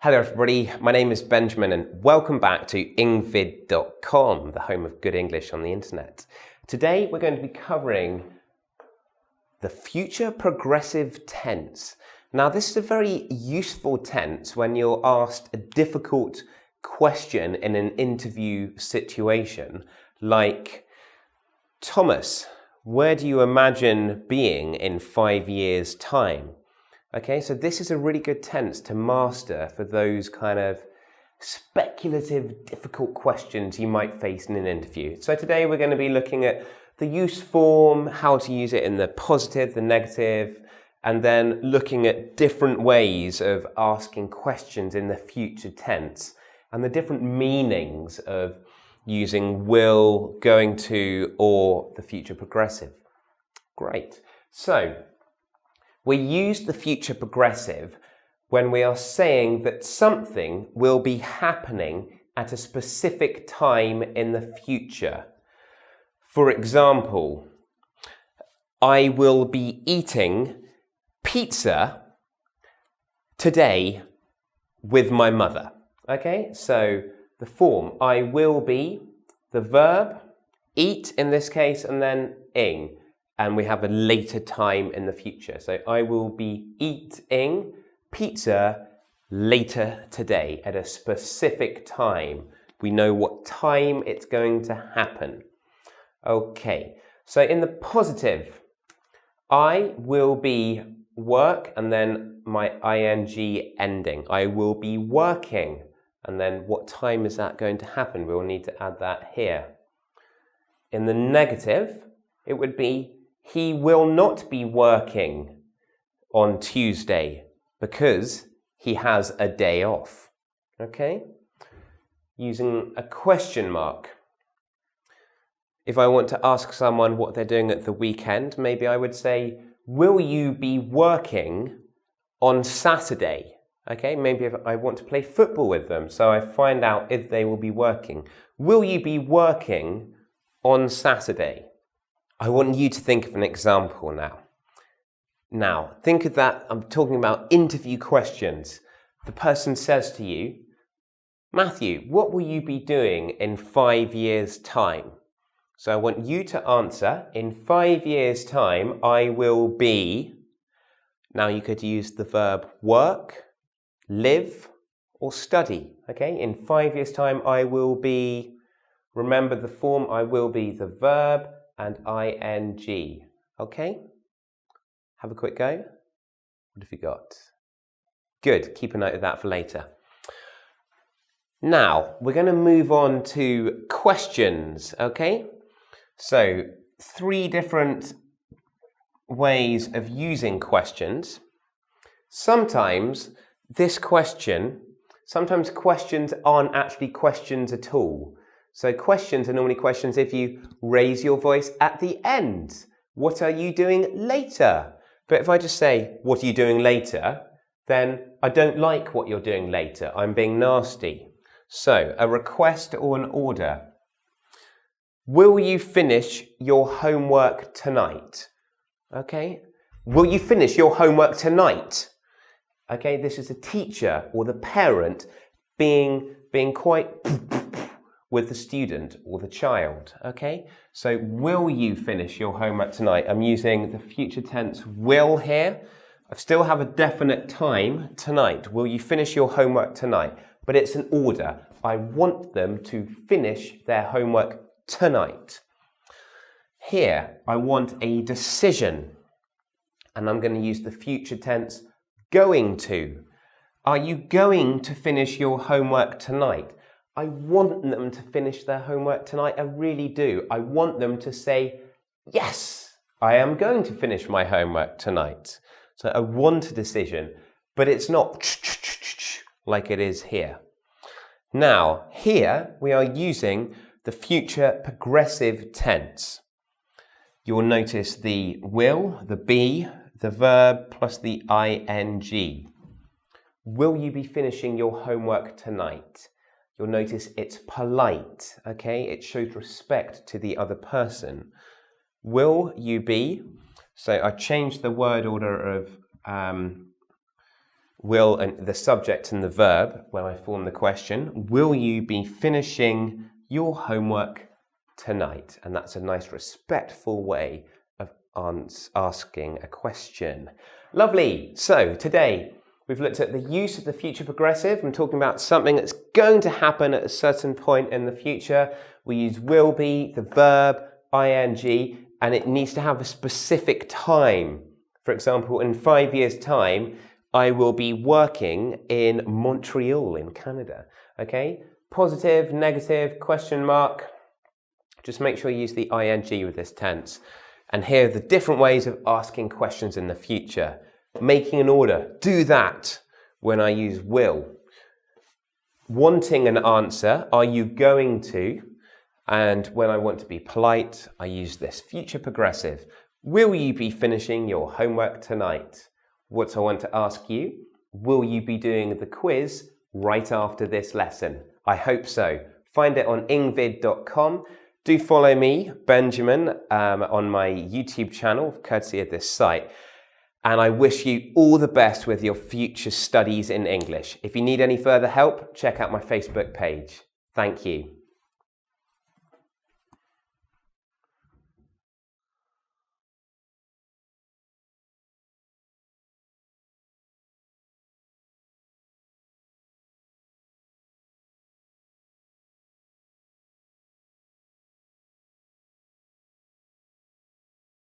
Hello everybody, my name is Benjamin and welcome back to engVid.com, the home of good English on the internet. Today we're going to be covering the future progressive tense. Now this is a very useful tense when you're asked a difficult question in an interview situation, like, Thomas, where do you imagine being in 5 years' time? Okay, so this is a really good tense to master for those kind of speculative, difficult questions you might face in an interview. So today we're going to be looking at the use form, how to use it in the positive, the negative, and then looking at different ways of asking questions in the future tense and the different meanings of using will, going to, or the future progressive. Great. So we use the future progressive when we are saying that something will be happening at a specific time in the future. For example, I will be eating pizza today with my mother. Okay, so the form I will be, the verb, eat in this case, and then ing. And we have a later time in the future. So I will be eating pizza later today at a specific time. We know what time it's going to happen. Okay, so in the positive, I will be work and then my ing ending. I will be working. And then what time is that going to happen? We'll need to add that here. In the negative, it would be he will not be working on Tuesday because he has a day off. Okay? Using a question mark. If I want to ask someone what they're doing at the weekend, maybe I would say, will you be working on Saturday? Okay, maybe if I want to play football with them, so I find out if they will be working. Will you be working on Saturday? I want you to think of an example now. Now, think of that. I'm talking about interview questions. The person says to you, Matthew, what will you be doing in 5 years' time? So I want you to answer, in 5 years' time, I will be. Now you could use the verb work, live, or study. Okay, in 5 years' time, I will be. Remember the form, I will be the verb and ing. Okay? Have a quick go. What have you got? Good. Keep a note of that for later. Now, we're going to move on to questions. Okay? So, 3 different ways of using questions. Sometimes questions aren't actually questions at all. So questions are normally questions if you raise your voice at the end. What are you doing later? But if I just say, what are you doing later? Then I don't like what you're doing later. I'm being nasty. So a request or an order. Will you finish your homework tonight? Okay. Will you finish your homework tonight? Okay, this is the teacher or the parent being quite with the student or the child, okay? So, will you finish your homework tonight? I'm using the future tense will here. I still have a definite time tonight. Will you finish your homework tonight? But it's an order. I want them to finish their homework tonight. Here, I want a decision. And I'm going to use the future tense going to. Are you going to finish your homework tonight? I want them to finish their homework tonight. I really do. I want them to say, yes, I am going to finish my homework tonight. So I want a decision, but it's not like it is here. Now, here we are using the future progressive tense. You'll notice the will, the be, the verb plus the ing. Will you be finishing your homework tonight? You'll notice it's polite, okay? It shows respect to the other person. Will you be? So I changed the word order of will and the subject and the verb when I form the question. Will you be finishing your homework tonight? And that's a nice respectful way of asking a question. Lovely. So today we've looked at the use of the future progressive. I'm talking about something that's going to happen at a certain point in the future. We use will be, the verb, ing, and it needs to have a specific time. For example, in 5 years' time, I will be working in Montreal in Canada. Okay? Positive, negative, question mark. Just make sure you use the ing with this tense. And here are the different ways of asking questions in the future. Making an order. Do that when I use will. Wanting an answer. Are you going to? And when I want to be polite, I use this future progressive. Will you be finishing your homework tonight? What I want to ask you, will you be doing the quiz right after this lesson? I hope so. Find it on engVid.com. Do follow me, Benjamin, on my YouTube channel, courtesy of this site. And I wish you all the best with your future studies in English. If you need any further help, check out my Facebook page. Thank you.